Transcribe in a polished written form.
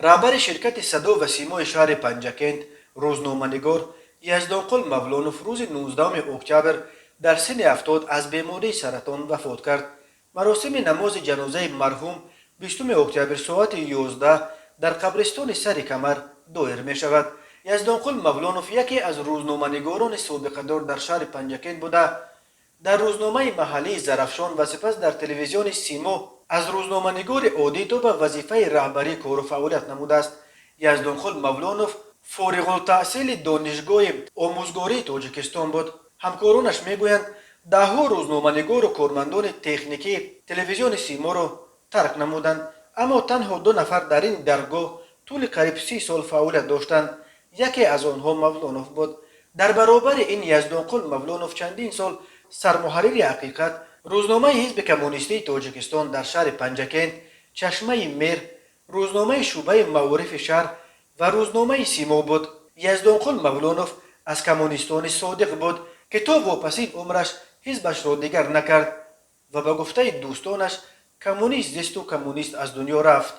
رهبر شرکت صدا و سیمای شهر پنجکند روزنامه‌نگار یزدانقل مولانوف روز 19 اکتبر در سن 70 از بیماری سرطان وفات کرد. مراسم نماز جنازه مرحوم 20 اکتبر ساعت 11 در قبرستان سر کمر دایر می شود. یزدانقل مولانوف یکی از روزنامه‌نگاران سابقه‌دار در شهر پنجکند بوده. در روزنامه محلی زرافشان و سپس در تلویزیون سیما از روزنامه‌نگار عادی تا به وظیفه رهبری کار و فعالیت نموده است. یزدانخل مولانوف فارغ التحصیل دانشگاه آموزگاری تاجیکستان بود. همکارانش میگویند دهها روزنامه‌نگار و کارمندان تکنیکی تلویزیون سیما را ترک نمودند، اما تنها 2 نفر در این درگاه طول قریب 30 سال فعالیت داشتند. یکی از آنها مولانوف بود. در برابر این یزدانقل مولانوف چندین سال سرمحرر حقیقت، روزنامه حزب کمونیستی تاجیکستان در شهر پنجکند، چشمه میر، روزنامه شعبه معارف شهر و روزنامه سیما بود. یزدانقل مولانوف از کمونیستان صادق بود که تا واپسین عمرش حزبش را دیگر نکرد و به گفته دوستانش کمونیست زیست و کمونیست از دنیا رفت.